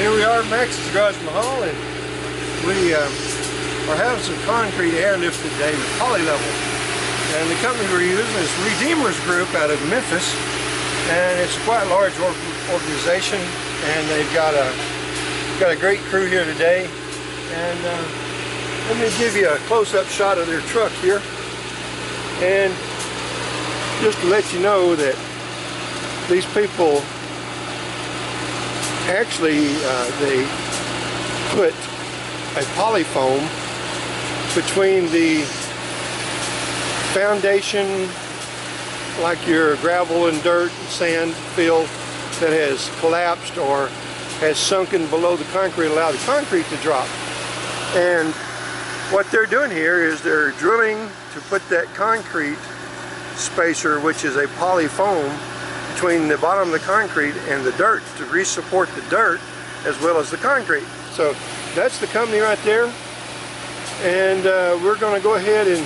Here we are at MaxsGarajMahal, and we are having some concrete airlifted today with Polylevel. And the company we're using is Redeemers Group out of Memphis, and it's a quite large organization, and they've got a great crew here today. And let me give you a close-up shot of their truck here, and just to let you know that these people actually they put a polyfoam between the foundation, like your gravel and dirt and sand fill that has collapsed or has sunken below the concrete, allow the concrete to drop. And what they're doing here is they're drilling to put that concrete spacer, which is a polyfoam, between the bottom of the concrete and the dirt to re-support the dirt as well as the concrete. So that's the company right there, and we're going to go ahead and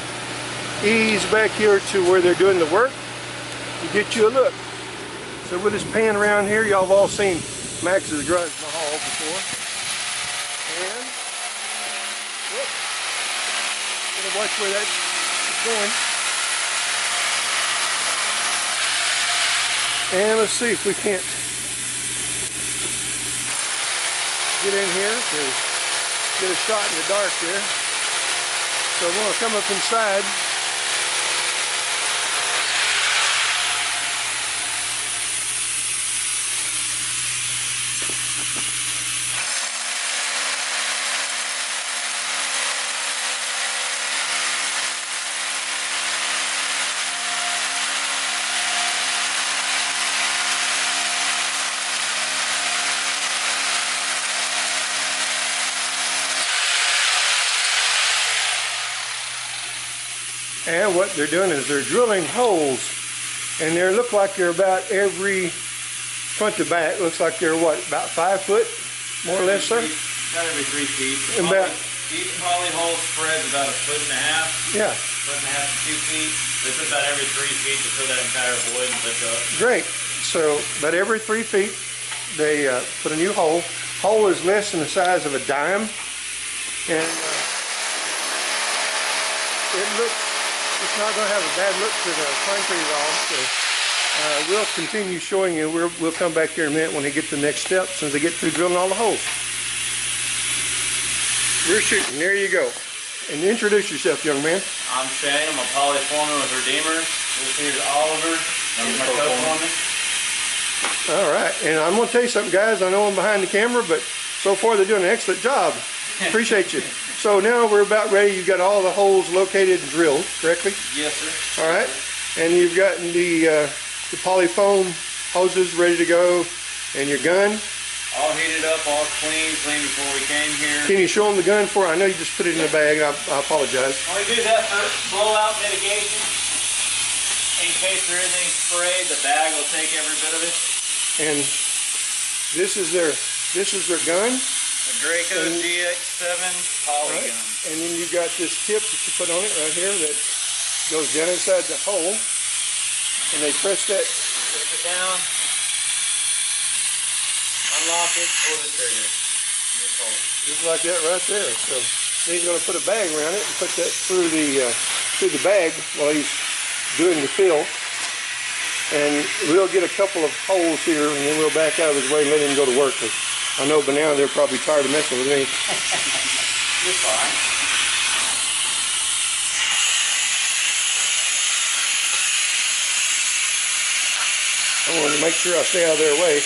ease back here to where they're doing the work to get you a look. So we'll just pan around here. Y'all have all seen MaxsGarajMahal before. And whoop, gotta watch where that's going. And let's see if we can't get in here to get a shot in the dark there. So we're going to come up inside. And what they're doing is they're drilling holes, and they look like they're about every front to back. Looks like they're what, about 5 foot, more or less, sir? About every 3 feet. And about each poly hole spreads about 1.5 feet. Yeah. 1.5 to 2 feet. They put about every 3 feet to fill that entire void and lift up. Great. So about every 3 feet, they put a new hole. Hole is less than the size of a dime, and it looks. It's not going to have a bad look to the concrete at all. So we'll continue showing you. We'll come back here in a minute when they get to the next step, since they get through drilling all the holes. We're shooting. There you go. And introduce yourself, young man. I'm Shane. I'm a poly foreman with Redeemers. This here's Oliver. I'm my co-foreman. All right. And I'm going to tell you something, guys. I know I'm behind the camera, but so far they're doing an excellent job. Appreciate you. So now we're about ready. You've got all the holes located and drilled, correctly? Yes, sir. All right. And you've got the polyfoam hoses ready to go, and your gun. All heated up, all clean before we came here. Can you show them the gun for? I know you just put it in a bag. I apologize. When we do that first, blowout mitigation. In case there is any spray, the bag will take every bit of it. And this is their gun. The Draco DX7 poly gun. And then you've got this tip that you put on it right here that goes down inside the hole, and they press that. Push it down, unlock it, pull the trigger. Just like that right there. So then he's going to put a bag around it and put that through the bag while he's doing the fill. And we'll get a couple of holes here, and then we'll back out of his way and let him go to work. I know by now they're probably tired of messing with me. You're fine. I wanted to make sure I stay out of their way.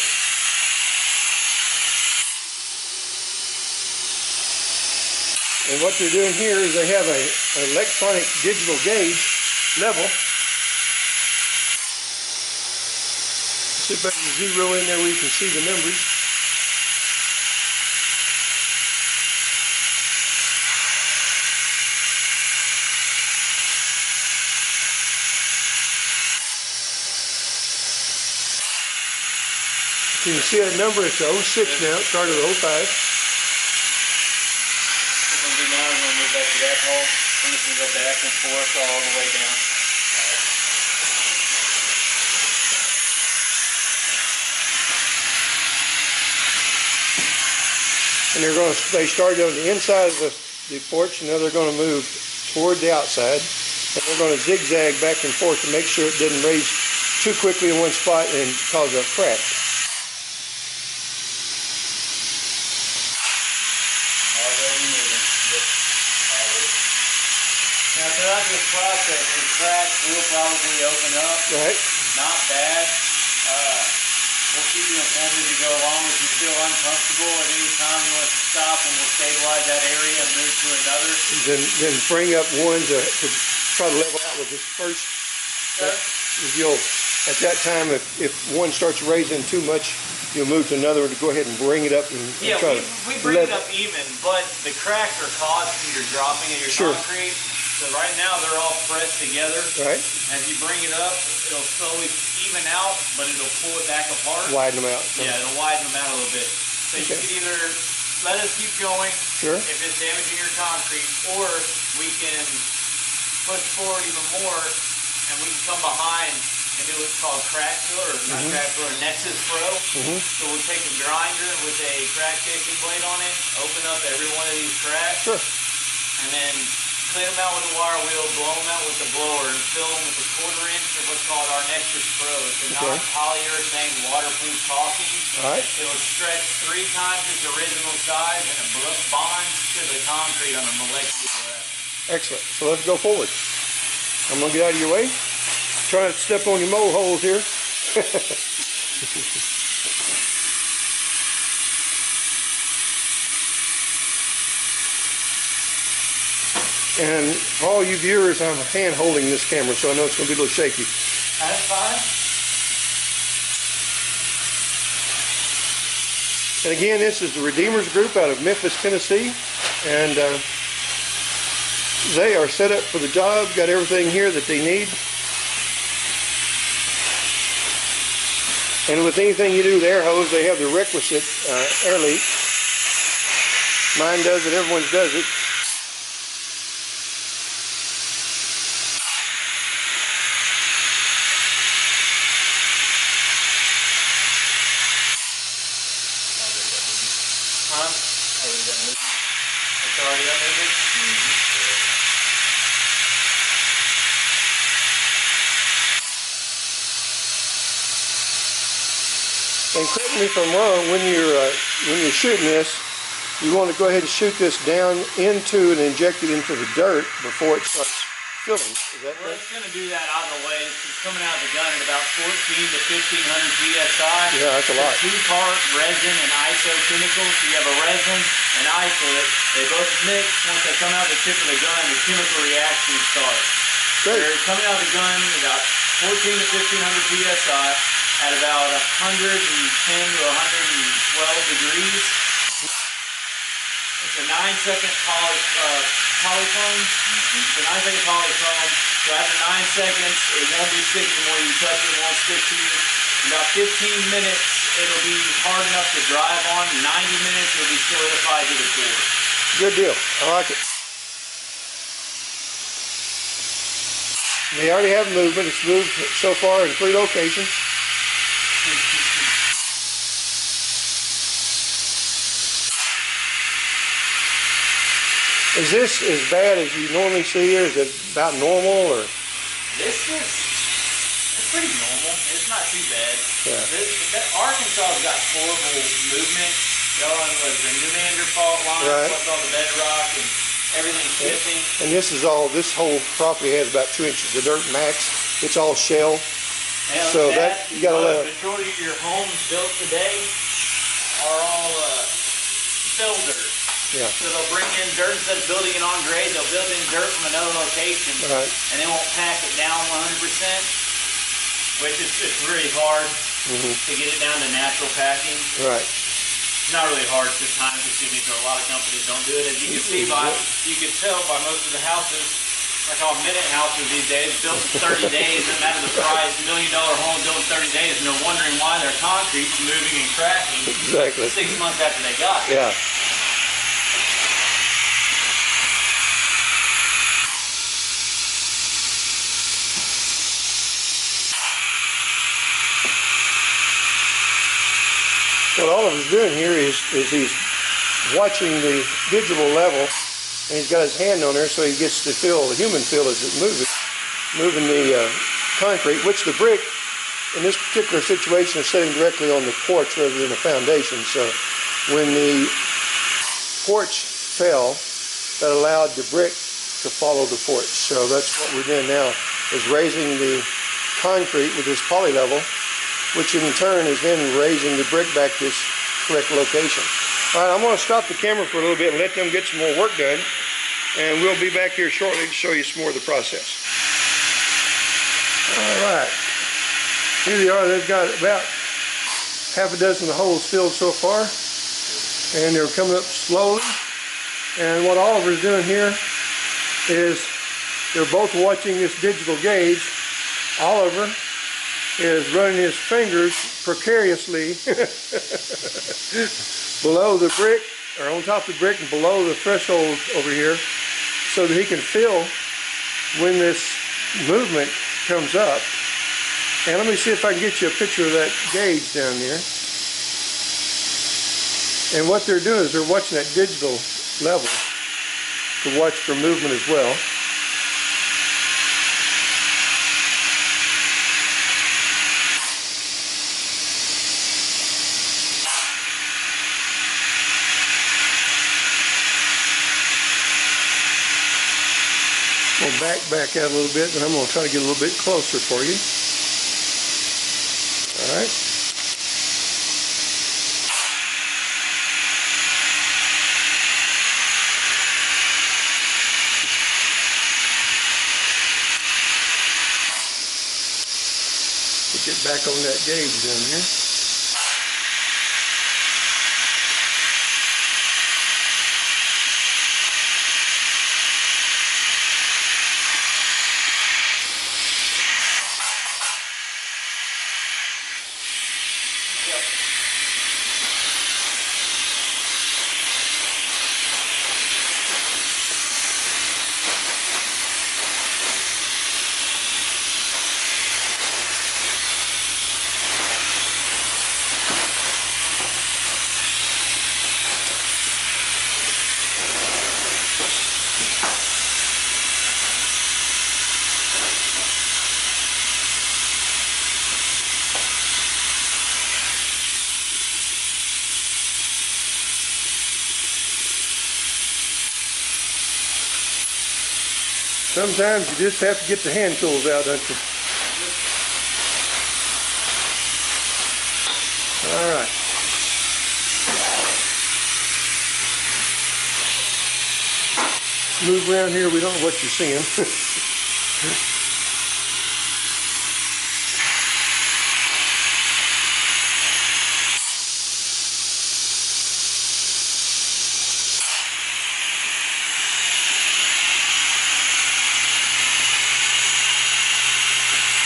And what they're doing here is they have an electronic digital gauge level. See if I can zero in there where you can see the numbers. You can see that number, it's 06 now, it started at 05. What we'll do now is we'll move back to that hole, and it's going to go back and forth all the way down. And they started on the inside of the porch, and now they're going to move toward the outside. And they're going to zigzag back and forth to make sure it doesn't raise too quickly in one spot and cause a crack. Now throughout this process, the cracks will probably open up. Right. Not bad. We'll keep you informed as you go along. If you feel uncomfortable at any time, you want us to stop and we'll stabilize that area and move to another. Then bring up one to try to level out with this first. At that time, if one starts raising too much, you'll move to another one to go ahead and bring it up and try to we bring it up even, but the cracks are caused from your dropping of your concrete. So right now they're all pressed together. Right. As you bring it up, it'll slowly even out, but it'll pull it back apart. Widen them out. So. Yeah, it'll widen them out a little bit. So you can either let us keep going if it's damaging your concrete, or we can push forward even more and we can come behind and do what's called crack filler, or not crack filler, Nexus Pro. So we'll take a grinder with a crack casing blade on it, open up every one of these cracks, and then clean them out with a wire wheel, blow them out with the blower, and fill them with a 1/4 inch of what's called our Nexus Pro. It's a non-polyurethane waterproof caulking. It'll stretch 3 times its original size, and it bonds to the concrete on a molecular level. Excellent. So let's go forward. I'm going to get out of your way. Try not to step on your mole holes here. And for all you viewers, I'm hand holding this camera, so I know it's going to be a little shaky. That's fine. And again, this is the Redeemers Group out of Memphis, Tennessee. And they are set up for the job, got everything here that they need. And with anything you do with air hose, they have the requisite air leak. Mine does it, everyone's does it. It's already up moving? And correct me if I'm wrong, when you're shooting this, you want to go ahead and shoot this down into and inject it into the dirt before it starts filling. Is that Well, correct? it's going to do that either way. It's coming out of the gun at about 14 to 1500 psi. Yeah, that's a lot. 2-part resin and iso chemicals. So you have a resin and isolate. They both mix. Once they come out the tip of the gun, the chemical reaction starts. Great. They're coming out of the gun at about 14 to 1500 psi at about 110 to 112 degrees. It's a 9-second polyfoam. It's a 9-second polyfoam. So after 9 seconds, it won't be sticking where you touch it, it won't stick to you. In about 15 minutes, it'll be hard enough to drive on. 90 minutes, it'll be solidified to the core. Good deal. I like it. They already have movement. It's moved so far in 3 locations. Is this as bad as you normally see, or is it about normal, or? It's pretty normal. It's not too bad. Yeah. Arkansas's got horrible movement. Y'all was the New Neanderthal line, plus all the bedrock and everything shifting. And this whole property has about 2 inches of dirt max. It's all shell. And so that you gotta let the majority of your homes built today are all fill dirt. Yeah. So they'll bring in dirt instead of building it on grade. They'll build in dirt from another location, and they won't pack it down 100%, which is it's really hard to get it down to natural packing. Right. It's not really hard. It's just time consuming. So a lot of companies don't do it. As you can see you can tell by most of the houses, I call them minute houses these days, built in 30 days. Doesn't matter the price. $1 million home built in 30 days, and they're wondering why their concrete's moving and cracking. Exactly. 6 months after they got it. Yeah. What all of us doing here is he's watching the digital level, and he's got his hand on there so he gets to feel the human feel as it moving the concrete, which the brick in this particular situation is sitting directly on the porch rather than a foundation. So when the porch fell, that allowed the brick to follow the porch. So that's what we're doing now, is raising the concrete with this poly level, which in turn is then raising the brick back to its correct location. All right, I'm going to stop the camera for a little bit and let them get some more work done, and we'll be back here shortly to show you some more of the process. All right, here they are. They've got about half a dozen holes filled so far, and they're coming up slowly. And what Oliver's doing here is they're both watching this digital gauge. Oliver is running his fingers precariously below the brick, or on top of the brick and below the threshold over here, so that he can feel when this movement comes up. And let me see if I can get you a picture of that gauge down there. And what they're doing is they're watching that digital level to watch for movement as well. We'll back out a little bit, and I'm going to try to get a little bit closer for you. All right. We'll get back on that gauge down here. Sometimes you just have to get the hand tools out, don't you? All right. Move around here, we don't know what you're seeing.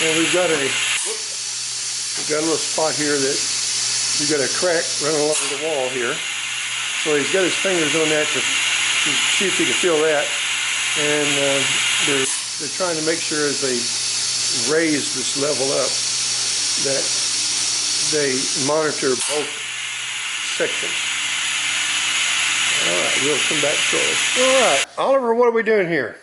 And we've got a little spot here that we've got a crack running along the wall here. So he's got his fingers on that to see if he can feel that. And they're trying to make sure as they raise this level up that they monitor both sections. All right, we'll come back shortly. All right, Oliver, what are we doing here?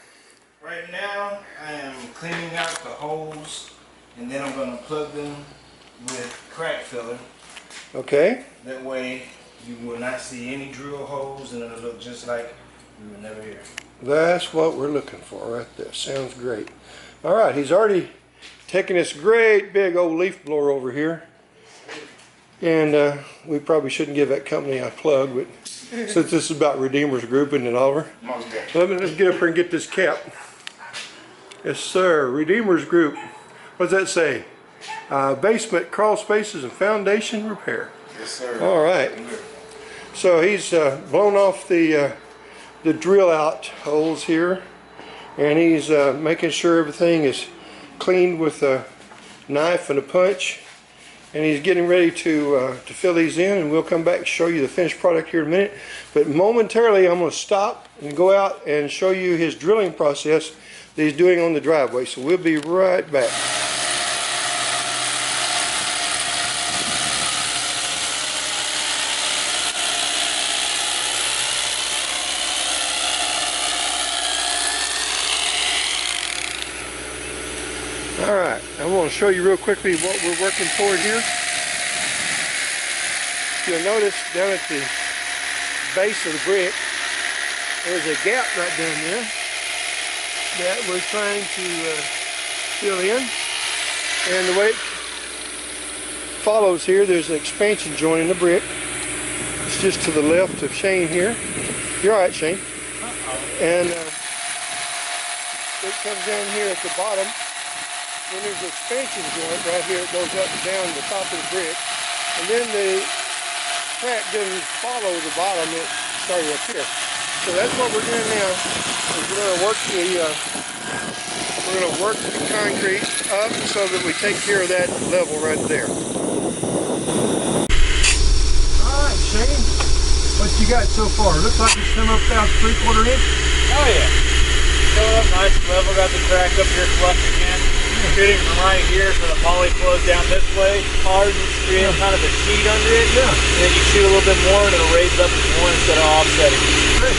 Right now, I am cleaning out the holes, and then I'm going to plug them with crack filler. Okay. That way, you will not see any drill holes, and it'll look just like you were never here. That's what we're looking for right there. Sounds great. All right, he's already taken this great big old leaf blower over here. And we probably shouldn't give that company a plug, but since this is about Redeemers Group, isn't it, Oliver? Let's get up here and get this cap. Yes, sir. Redeemers Group. What does that say? Basement crawl spaces and foundation repair. Yes, sir. All right. So he's blown off the drill out holes here, and he's making sure everything is cleaned with a knife and a punch, and he's getting ready to fill these in, and we'll come back and show you the finished product here in a minute. But momentarily I'm going to stop and go out and show you his drilling process that he's doing on the driveway. So we'll be right back. show you real quickly what we're working toward here. You'll notice down at the base of the brick, there's a gap right down there that we're trying to fill in. And the way it follows here, there's an expansion joint in the brick. It's just to the left of Shane here. You're all right, Shane. And it comes down here at the bottom. Then there's an expansion joint right here. It goes up and down the top of the brick. And then the crack doesn't follow the bottom. It started up here. So that's what we're doing now. Is we're going to work the concrete up so that we take care of that level right there. All right, Shane. What you got so far? Looks like it's come up about 3/4 inch. Oh yeah. Coming up nice and level. Got the crack up here flush again. Shooting from right here, so the poly flows down this way. Hardens, creating kind of a sheet under it. Yeah. And then you shoot a little bit more and it'll raise up as one instead of offsetting. Great.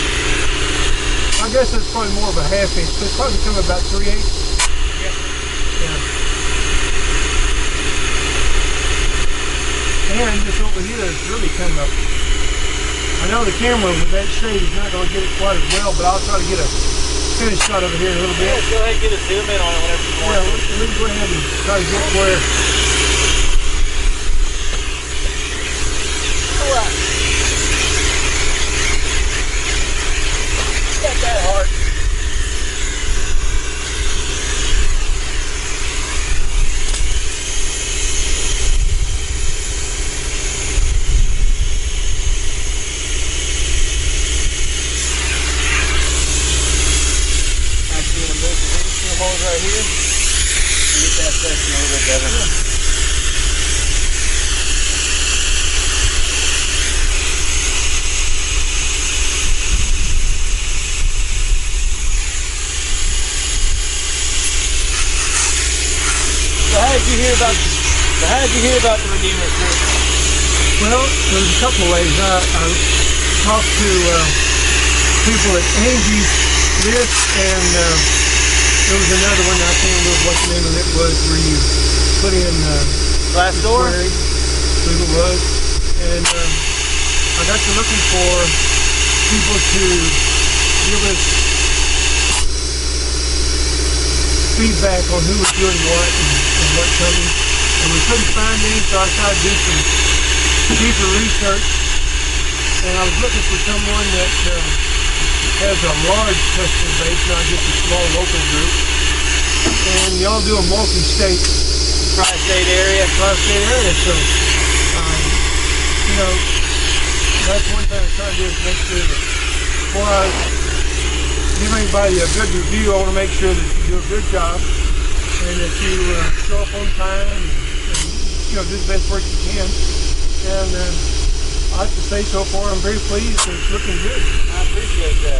I guess it's probably more of a 1/2 inch. So it's probably come about 3/8. Yeah. And this over here is really come up. I know the camera with that shade is not going to get it quite as well, but I'll try to get a finished shot over here in a little bit. Yeah, go ahead and get a zoom in on it whenever you want. Yeah, let me go ahead and try to get where. Alright. Got that hard. Holes right here. Get that section a little bit better. Go how did you hear about the Redeemer Group? Well, there's a couple of ways. I talked to people at Angie's List, and there was another one, I can't remember what the name of it was, where you put in Glass door? I believe it was. And I got to looking for people to give us feedback on who was doing what and what coming. And we couldn't find any, so I tried to do some deeper research. And I was looking for someone that has a large customer base, not just a small local group. And y'all do a multi-state. Tri-state area. Tri-state area, so, you know, that's one thing I'm trying to do is make sure that before I give anybody a good review, I want to make sure that you do a good job and that you show up on time and you know, do the best work you can. And I have to say, so far, I'm very pleased and it's looking good. I appreciate that.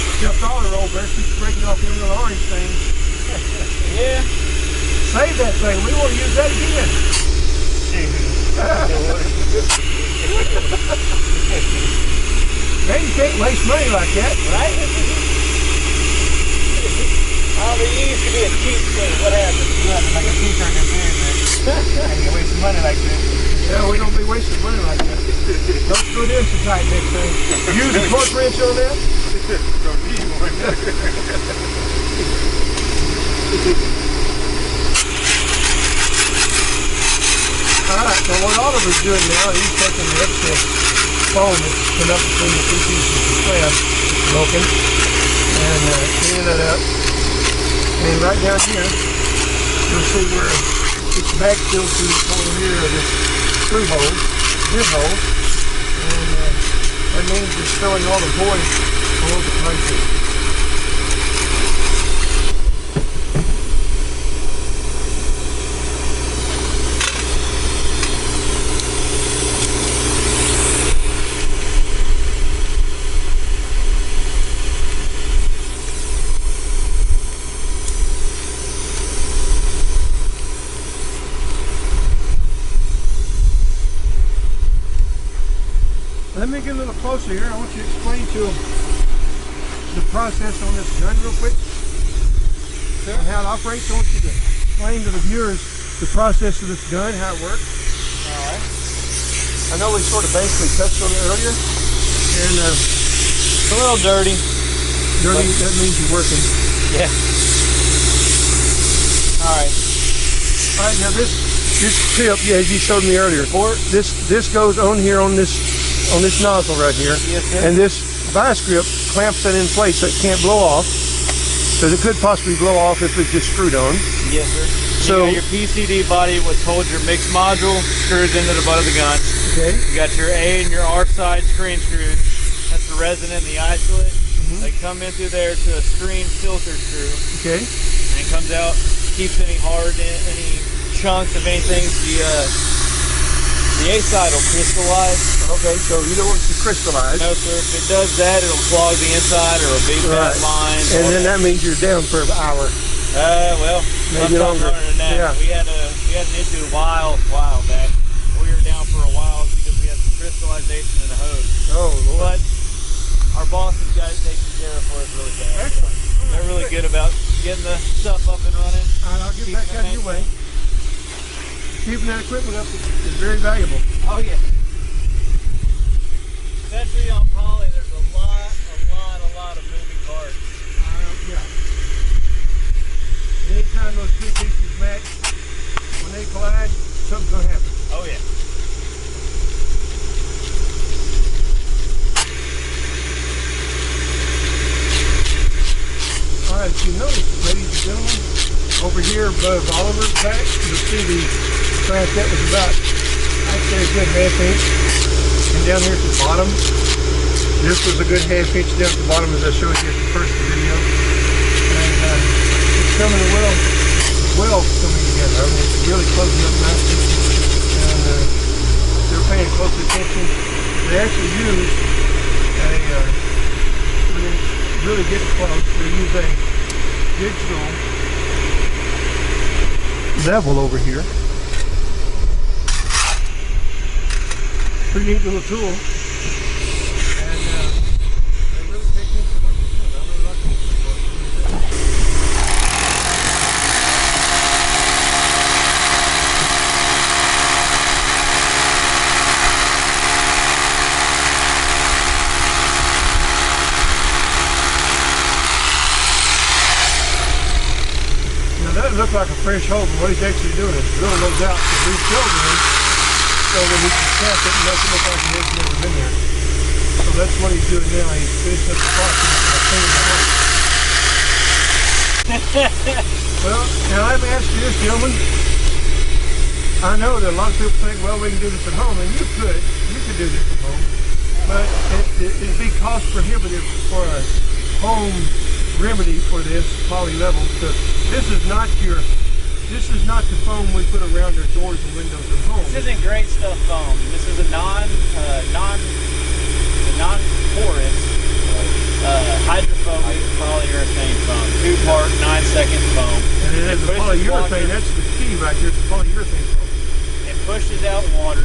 Except all the roll better keeps breaking off them little orange things. Yeah. Save that thing. We want to use that again. Man, you can't waste money like that, right? It used to be a cheap thing. What happened? You have to make a t-shirt in business. And you waste money like this. Yeah, we don't be wasting money like that. Don't screw it in so tight next time. Use a torque wrench on that. Don't need one. Alright, so what Oliver's doing now, he's taking the excess foam that's put up between the two pieces of slab that's broken and cleaning it up. And right down here, you'll see where it's backfilled through the corner here of this screw hole, this hole, and that means it's filling all the voids below the concrete. Let me get a little closer here. I want you to explain to them the process on this gun real quick. sir. On how it operates. I want you to explain to the viewers the process of this gun, how it works. All right. I know we sort of basically touched on it earlier, and It's a little dirty. dirty, that means you're working. Yeah. All right. All right, now this tip, as you showed me earlier, this goes on here on this nozzle right here. Yes, sir. And this vice grip clamps that in place so it can't blow off, because it could possibly blow off if it's just screwed on. Yes, sir. So you got your PCD body, which holds your mix module, screws into the butt of the gun. okay, You got your A and your R side screen screws. That's the resin and the isolate. They come in through there to a screen filter screw. okay, And it comes out, keeps any chunks of anything. The A side will crystallize. okay. So you don't want it to crystallize. No, sir. If it does that, it'll clog the inside or it'll be bad lines. And then that means you're down for an hour. Well, Maybe sometimes longer. longer than that. Yeah. We had an issue a while back. We were down for a while because we had some crystallization in the hose. Oh, Lord. But our boss has got it taken care of for us really fast. Excellent. They're really good about getting the stuff up and running. All right, I'll get back out of your way. Keeping that equipment up is very valuable. Oh yeah. Especially on poly, there's a lot of moving parts. Yeah. Anytime those two pieces match, when they collide, something's gonna happen. Oh yeah. All right, if you notice, ladies and gentlemen, over here above Oliver's back, you'll see the crack that was about, I'd say, a good ½ inch. And down here at the bottom, this was a good ½ inch down at the bottom, as I showed you at the first video. And it's coming well coming together. I mean, it's really closing up nicely. And they're paying close attention. They actually use when it's really getting close, they use a digital level over here. Pretty neat little tool. And they really take into what they're doing. I really like this. Now that looked like a fresh hole, but what he's actually doing is drilling those out to refill them so that he can cap it and make it look like he has never been there. So that's what he's doing now. He's finished up the process by cleaning the hole. Well, now let me ask you this, gentlemen. I know that a lot of people think, well, we can do this at home, and you could do this at home, but it'd be cost prohibitive for a home remedy for this poly level. Because this is not the foam we put around our doors and windows at home. This isn't great stuff foam. This is a non-porous hydrophobic polyurethane foam. 2-part, 9-second foam. And it has a polyurethane. That's the key right there. It's a polyurethane foam. It pushes out water.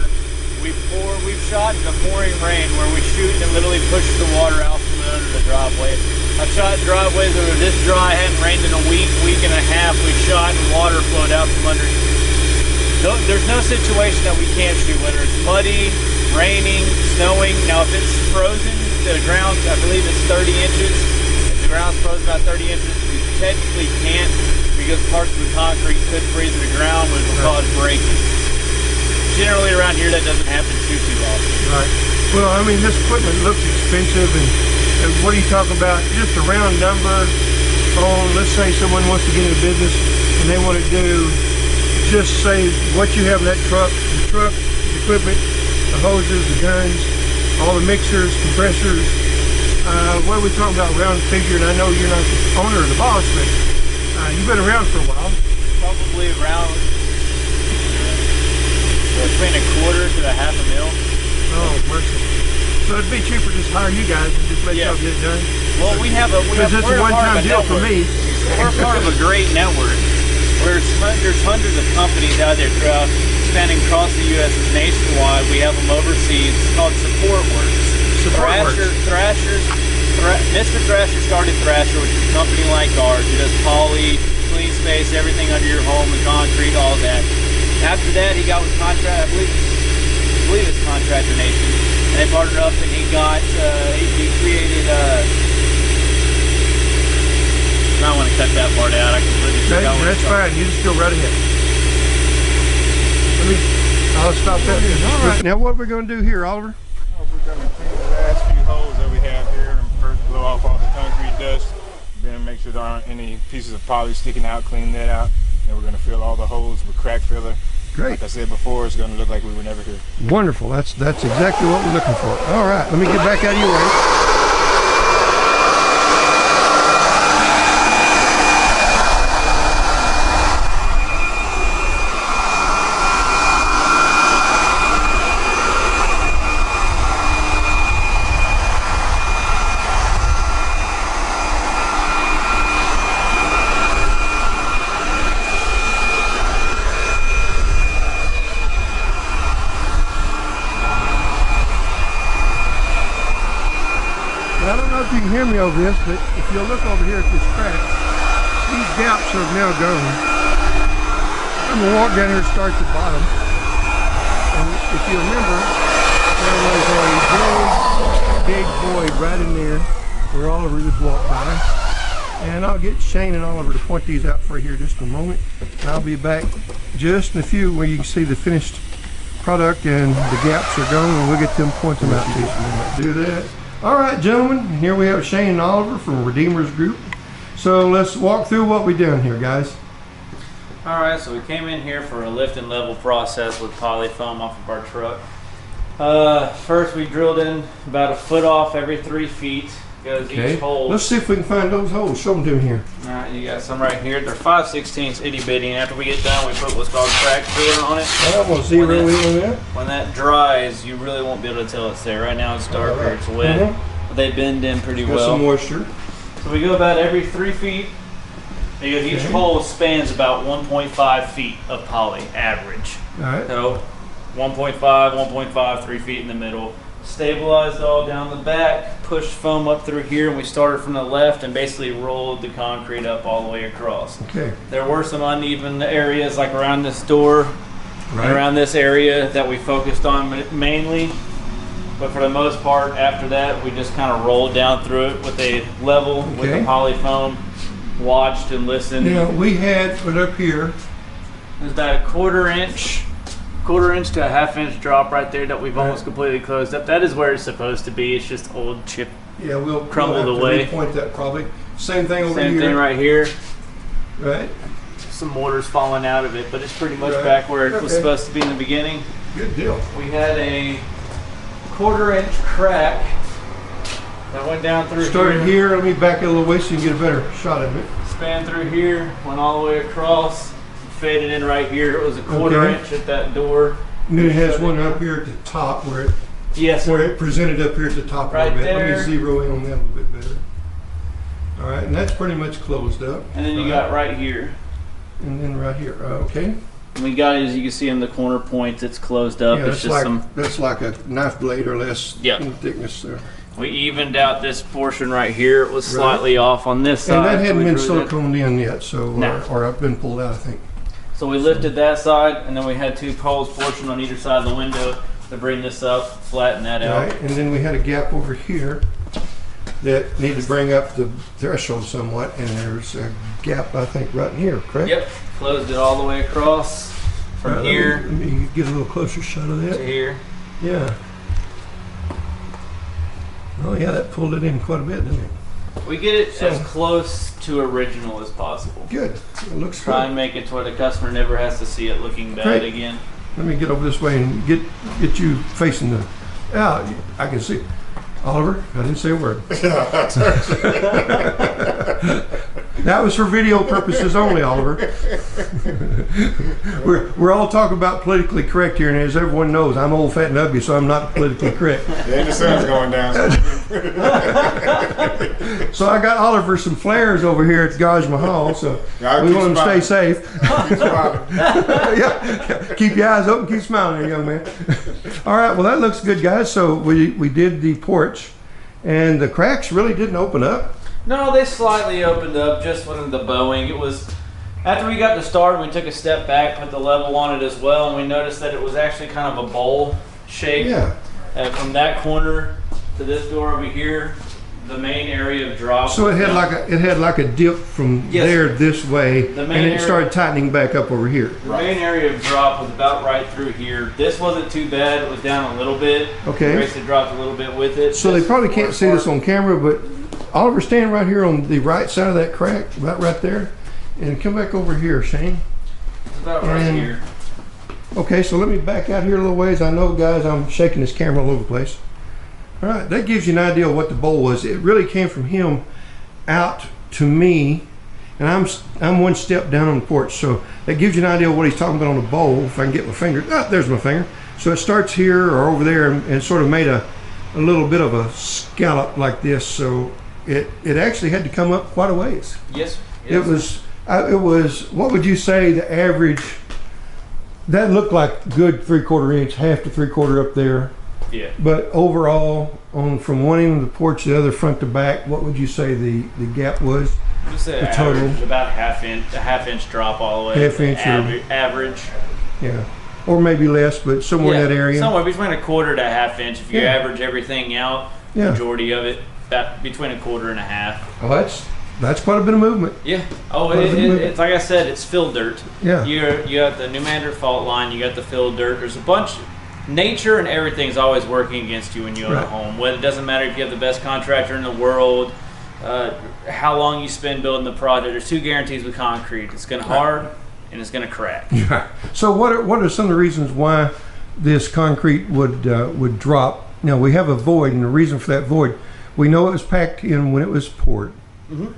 We've shot in the pouring rain where we shoot and it literally pushes the water out from under the driveway. I've shot driveways that were this dry, hadn't rained in a week and a half. We shot and water flowed out from under. There's no situation that we can't shoot, whether it's muddy, raining, snowing. Now if it's frozen, the ground, I believe it's 30 inches. If the ground's frozen about 30 inches, we technically can't, because parts of the concrete could freeze to the ground, which will cause breaking. Generally around here that doesn't happen too often. Right. Well, I mean, this equipment looks expensive, and what are you talking about? Just a round number on, let's say someone wants to get into business and they want to do, just say what you have in that truck, the equipment, the hoses, the guns, all the mixers, compressors. What are we talking about, round figure? And I know you're not the owner or the boss, but you've been around for a while. Probably around between $250,000 to $500,000. Oh, mercy. So it'd be cheaper to just hire you guys and just let y'all get it done? Well, because it's a one-time deal for me. We're part of a great network. There's hundreds of companies out there spanning across the U.S. It's nationwide. We have them overseas. It's called Support Works. Mr. Thrasher started Thrasher, which is a company like ours. He does poly, clean space, everything under your home, the concrete, all that. After that, he got with contract, I believe it's Contractor Nation, and they partnered up, and he got, he created, I don't want to cut that part out. I completely forgot what That's fine. You just go right ahead. I'll stop that. All right. Now, what we're going to do here, Oliver? We're going to clean the last few holes that we have here and first blow off all the concrete dust. Then make sure there aren't any pieces of poly sticking out, clean that out. Then we're going to fill all the holes with crack filler. Great. Like I said before, it's going to look like we were never here. Wonderful. That's exactly what we're looking for. All right. Let me get back out of your way. I don't know if you can hear me over this, but if you'll look over here at this crack, these gaps are now gone. I'm going to walk down here and start at the bottom. And if you remember, there was a big void right in there where Oliver just walked by. And I'll get Shane and Oliver to point these out for you here just a moment. And I'll be back just in a few where you can see the finished product and the gaps are gone, and we'll get them, point them out to you. So we might do that. All right, gentlemen, here we have Shane and Oliver from Redeemers Group. So let's walk through what we're doing here, guys. All right, so we came in here for a lift and level process with poly foam off of our truck. First, we drilled in about 1 foot off every 3 feet. Goes each hole. Let's see if we can find those holes. Show them to me here. All right, you got some right here. They're 5/16 itty bitty, and after we get done, we put what's called crack filler on it. I'm gonna zero in on that. When that dries, you really won't be able to tell it's there. Right now, it's darker, it's wet, but they bend in pretty Got well. some moisture. So we go about every 3 feet, because each hole spans about 1.5 feet of poly average. All right. So 1.5, 1.5, 3 feet in the middle. Stabilized all down the back, pushed foam up through here, and we started from the left and basically rolled the concrete up all the way across. Okay. There were some uneven areas like around this door and around this area that we focused on mainly, but for the most part after that we just kind of rolled down through it with a level with the poly foam, watched and listened. Now we had it up here. There's about a quarter inch to a half-inch drop right there that we've almost completely closed up. That is where it's supposed to be. It's just old chip. Yeah, we'll crumbled have away. To repoint that probably. Same thing over here. Same thing right here. Right. Some mortar's falling out of it, but it's pretty much back where it was supposed to be in the beginning. Good deal. We had a quarter-inch crack that went down through Started here. Let me back it a little way so you can get a better shot of it. Span through here, went all the way across, faded in right here. It was a quarter inch at that door. And then it has one up here at the top where it where it presented up here at the top a little bit. there. Let me zero in on that a little bit better. All right, and that's pretty much closed up. And then you got right here. And then right here, okay. And we got it, as you can see in the corner points, it's closed up. Yeah, it's just that's like a knife blade or less in thickness there. We evened out this portion right here. It was slightly off on this side. And that hadn't been siliconed in yet, so No. or been pulled out, I think. So we lifted that side, and then we had 2 poles portion on either side of the window to bring this up, flatten that out. Right, and then we had a gap over here that needed to bring up the threshold somewhat, and there's a gap, I think, right in here, correct? Yep, closed it all the way across from here let me get a little closer shot of that. to here. Yeah. Oh yeah, that pulled it in quite a bit, didn't it? We get it as close to original as possible. Good. It looks Try good. and make it to where the customer never has to see it looking bad Great. again. Let me get over this way and get you facing the. Yeah, I can see. Oliver, I didn't say a word. That was for video purposes only, Oliver. we're all talking about politically correct here, and as everyone knows, I'm old, fat, and ugly, so I'm not politically correct. Yeah, the sun's going down. So I got Oliver some flares over here at MaxsGarajMahal, so we want him to stay safe. Yeah, keep your eyes open, keep smiling there, young man. All right, well that looks good, guys. So we did the porch, and the cracks really didn't open up. No, they slightly opened up just with the bowing. It was After we got to start, we took a step back, put the level on it as well, and we noticed that it was actually kind of a bowl shape. Yeah. From that corner to this door over here, the main area of drop. So it had like a dip from there this way, and it started tightening back up over here. The main area of drop was about right through here. This wasn't too bad. It was down a little bit. Okay. Grace had dropped a little bit with it. So they probably can't see this on camera, but Oliver's standing right here on the right side of that crack, about right there. And come back over here, Shane. It's about right here. Okay, so let me back out here a little ways. I know, guys, I'm shaking this camera all over the place. All right, that gives you an idea of what the bowl was. It really came from him out to me, and I'm one step down on the porch, so that gives you an idea of what he's talking about on the bowl. If I can get my finger, there's my finger. So it starts here or over there, and sort of made a little bit of a scallop like this. So it actually had to come up quite a ways. Yes. It was, what would you say the average, that looked like good 3/4 inch, half to 3/4 up there. Yeah. But overall, from one end of the porch to the other, front to back, what would you say the gap was? Just say the total? About a half inch drop all the way. Half inch average. Yeah. Or maybe less, but somewhere in that area. Somewhere between 1/4 to a half inch. If you average everything out, majority of it, about between 1/4 and a half. Oh, that's quite a bit of movement. Yeah. Oh, it's like I said, it's fill dirt. Yeah. You got the New Mandarin fault line. You got the fill dirt. There's a bunch. Nature and everything's always working against you when you own a home. It doesn't matter if you have the best contractor in the world, how long you spend building the project. There's two guarantees with concrete: it's going to hard and it's going to crack. Right. So what are some of the reasons why this concrete would drop? Now we have a void, and the reason for that void, we know it was packed in when it was poured. Mm-hmm.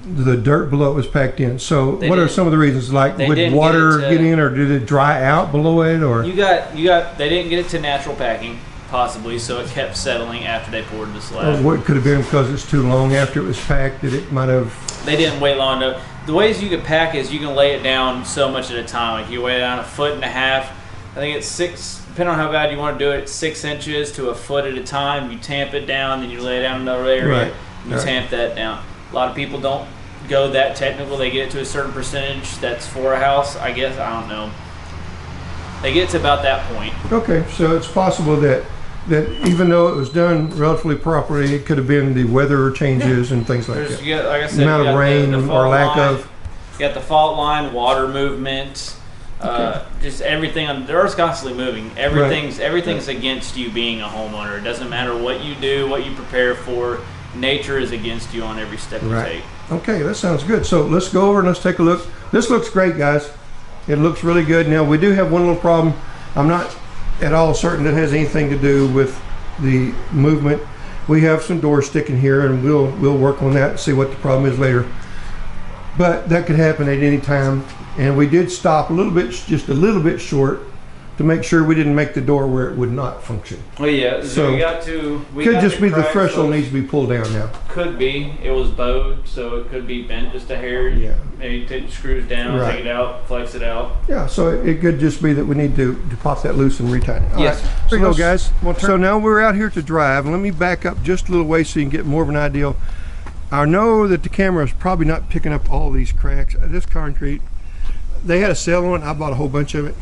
The dirt below it was packed in. So what are some of the reasons? Like, would water get in, or did it dry out below it, or? You got. They didn't get it to natural packing, possibly, so it kept settling after they poured the slab. Or what could have been because it's too long after it was packed that it might have. They didn't wait long enough. The ways you could pack is you can lay it down so much at a time. Like you lay it down 1.5 feet. I think it's 6. Depending on how bad you want to do it, it's 6 inches to 1 foot at a time. You tamp it down, then you lay it down another area. Right. You tamp that down. A lot of people don't go that technical. They get it to a certain percentage that's for a house, I guess. I don't know. They get to about that point. Okay, so it's possible that even though it was done relatively properly, it could have been the weather changes and things like that. You got, like I said, the amount of rain or lack of. You got the fault line, water movement, just everything. The earth's constantly moving. Everything's against you being a homeowner. It doesn't matter what you do, what you prepare for. Nature is against you on every step you take. Okay, that sounds good. So let's go over and let's take a look. This looks great, guys. It looks really good. Now we do have one little problem. I'm not at all certain it has anything to do with the movement. We have some doors sticking here, and we'll work on that and see what the problem is later. But that could happen at any time. And we did stop a little bit, just a little bit short, to make sure we didn't make the door where it would not function. Well, yeah. So we got could just be the threshold needs to be pulled down now. Could be. It was bowed, so it could be bent just a hair. Yeah. Maybe take the screws down, take it out, flex it out. Yeah. So it could just be that we need to pop that loose and retighten it. Yes. All right. There you go, guys. So now we're out here to drive. Let me back up just a little way so you can get more of an idea. I know that the camera is probably not picking up all these cracks. This concrete, they had a sale on it. I bought a whole bunch of it.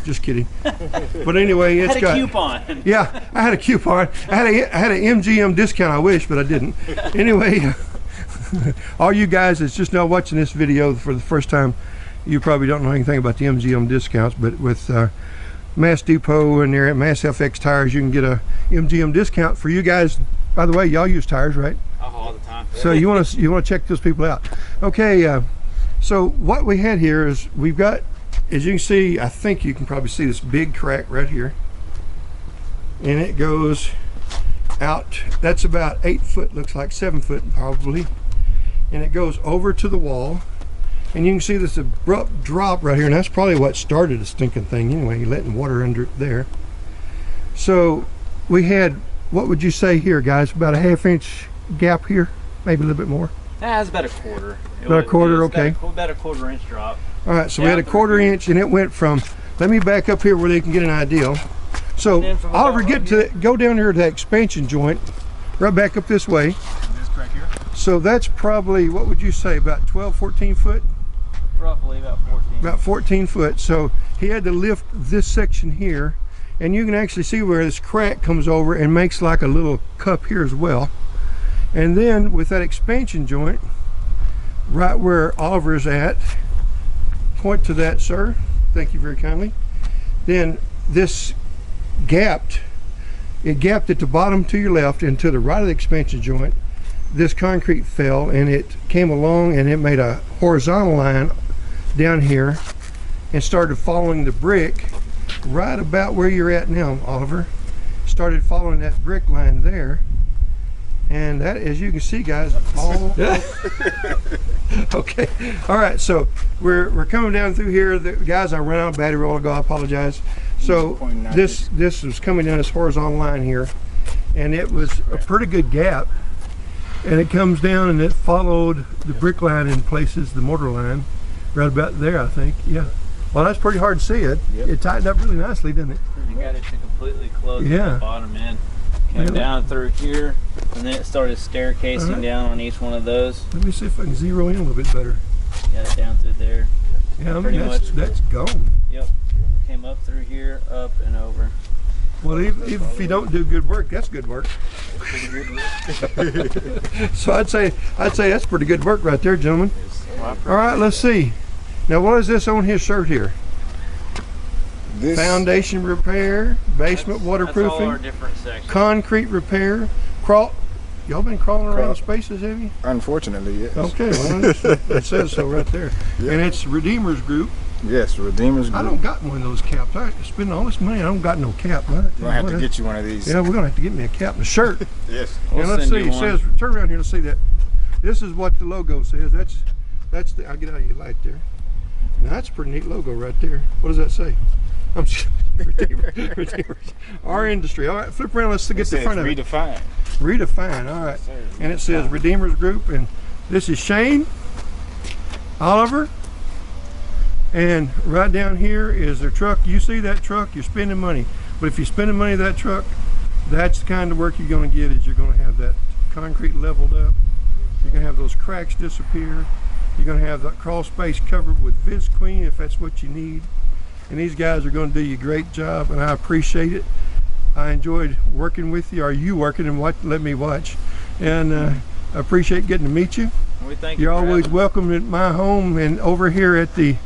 Just kidding. But anyway, it's got a coupon. Yeah, I had a coupon. I had an MGM discount. I wish, but I didn't. Anyway, all you guys that's just now watching this video for the first time, you probably don't know anything about the MGM discounts. But with Mass Depot and there at Mass FX Tires, you can get a MGM discount for you guys. By the way, y'all use tires, right? All the time. So you want to check those people out. Okay. So what we had here is we've got. As you can see, I think you can probably see this big crack right here, and it goes out. That's about 8 foot, looks like 7 foot probably, and it goes over to the wall, and you can see this abrupt drop right here, and that's probably what started the stinking thing anyway, letting water under there. So we had, what would you say here, guys, about a 1/2 inch gap here, maybe a little bit more? That's about 1/4. About 1/4, okay. About a 1/4 inch drop. All right, so we had a 1/4 inch, and it went from, let me back up here where they can get an idea. So Oliver, go down here to that expansion joint, right back up this way. This crack here? So that's probably, what would you say, about 12, 14 foot? roughly about 14. About 14 foot. So he had to lift this section here, and you can actually see where this crack comes over and makes like a little cup here as well. And then with that expansion joint, right where Oliver's at, point to that, sir. Thank you very kindly. Then this gapped, it gapped at the bottom to your left, and to the right of the expansion joint, this concrete fell and it came along and it made a horizontal line down here and started following the brick right about where you're at now, Oliver. Started following that brick line there, and that, as you can see, guys, all okay. All right, so we're coming down through here. Guys, I ran out of battery a while ago. I apologize. So this was coming down this horizontal line here, and it was a pretty good gap, and it comes down and it followed the brick line in places, the mortar line, right about there, I think. Yeah. Well, that's pretty hard to see it. Yep. It tightened up really nicely, didn't it? You got it to completely close the bottom end. Came down through here, and then it started staircasing down on each one of those. Let me see if I can zero in a little bit better. Got it down through there. Yeah, I mean, that's gone. Yep. Came up through here, up and over. Well, even if you don't do good work, that's good work. So I'd say that's pretty good work right there, gentlemen. All right, let's see. Now, what is this on his shirt here? This foundation repair, basement waterproofing, that's all our different sections. Concrete repair, y'all been crawling around spaces, have you? Unfortunately, yes. Okay, well, it says so right there. Yep. And it's Redeemer's Group. Yes, Redeemer's Group. I don't got one of those caps. I spend all this money, I don't got no cap. We're gonna have to get you one of these. Yeah, we're gonna have to get me a cap and a shirt. Yes. And let's see, it says, turn around here to see that. This is what the logo says. That's the, I'll get out of your light there. Now, that's a pretty neat logo right there. What does that say? I'm just, Redeemers. Our industry. All right, flip around, let's get the front of it. Redefine. Redefine, all right. And it says Redeemers Group, and this is Shane, Oliver, and right down here is their truck. You see that truck, you're spending money. But if you're spending money that truck, that's the kind of work you're going to get, is you're going to have that concrete leveled up. You're going to have those cracks disappear. You're going to have that crawl space covered with Visqueen if that's what you need. And these guys are going to do you a great job, and I appreciate it. I enjoyed working with you. Are you working and let me watch? And I appreciate getting to meet you. We thank You're always welcome at my home and over here at the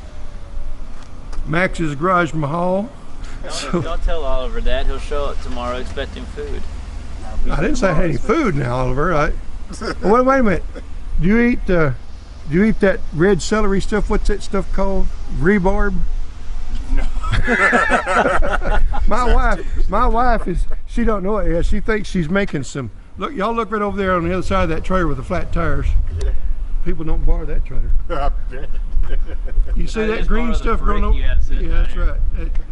MaxsGarajMahal. Don't tell Oliver that. He'll show up tomorrow expecting food. I didn't say I had any food now, Oliver. Wait a minute. Do you eat that red celery stuff? What's that stuff called? Rhubarb? No. my wife is, she don't know it yet. She thinks she's making some. Look, y'all look right over there on the other side of that trailer with the flat tires. People don't borrow that trailer. You see that green stuff growing over? Yeah, that's right.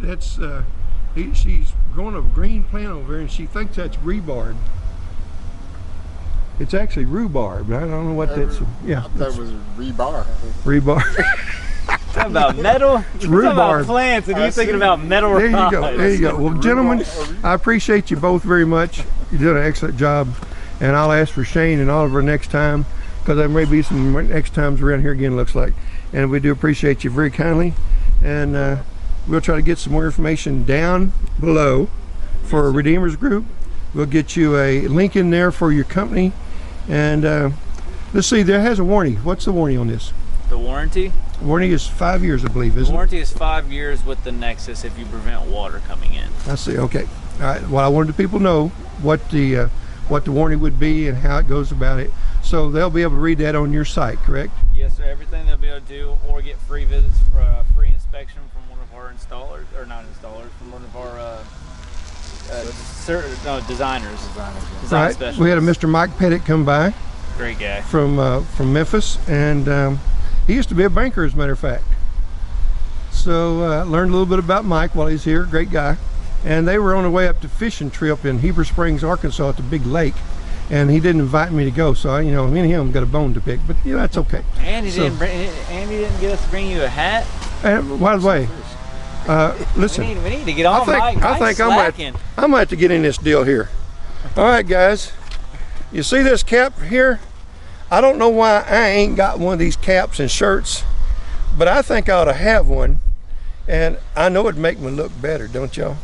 That's she's growing a green plant over there, and she thinks that's rhubarb. It's actually rhubarb. I don't know what that's. Yeah, I thought it was rebar. Rebar. Talking about metal? It's rhubarb. About plants, and you're thinking about metal. There you go. There you go. Well, gentlemen, I appreciate you both very much. You did an excellent job, and I'll ask for Shane and Oliver next time, because there may be some next times around here again, looks like. And we do appreciate you very kindly, and we'll try to get some more information down below for Redeemers Group. We'll get you a link in there for your company, and let's see, there has a warranty. What's the warranty on this? The warranty? Warranty is 5 years, I believe, isn't it? Warranty is 5 years with the Nexus if you prevent water coming in. I see. Okay. All right. Well, I wanted the people to know what the warranty would be and how it goes about it, so they'll be able to read that on your site, correct? Yes, sir. Everything they'll be able to do, or get free visits for a free inspection from one of our installers, or not installers, from one of our designers. Design specialists. We had a Mr. Mike Pettit come by. Great guy. From Memphis, and he used to be a banker, as a matter of fact. So learned a little bit about Mike while he's here. Great guy. And they were on their way up to fishing trip in Heber Springs, Arkansas, at the big lake. And he didn't invite me to go, so me and him got a bone to pick. But that's okay. And he didn't get us to bring you a hat. And by the way, listen. We need to get on. I think I'm gonna have to get in this deal here. All right, guys. You see this cap here? I don't know why I ain't got one of these caps and shirts, but I think I ought to have one, and I know it'd make me look better, don't y'all?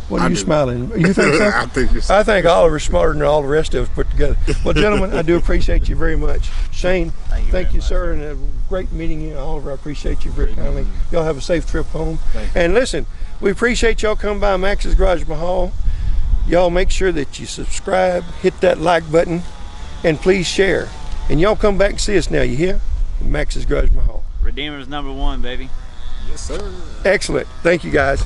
What are you smiling? You think so? I think Oliver's smarter than all the rest of us put together. Well, gentlemen, I do appreciate you very much. Shane, thank you, sir, and a great meeting you. Oliver, I appreciate you very kindly. Y'all have a safe trip home. And listen, we appreciate y'all coming by Max's Garage Mahal. Y'all make sure that you subscribe, hit that like button, and please share. And y'all come back and see us now, you hear? Max's Garage Mahal. Redeemer's #1, baby. Yes, sir. Excellent. Thank you, guys.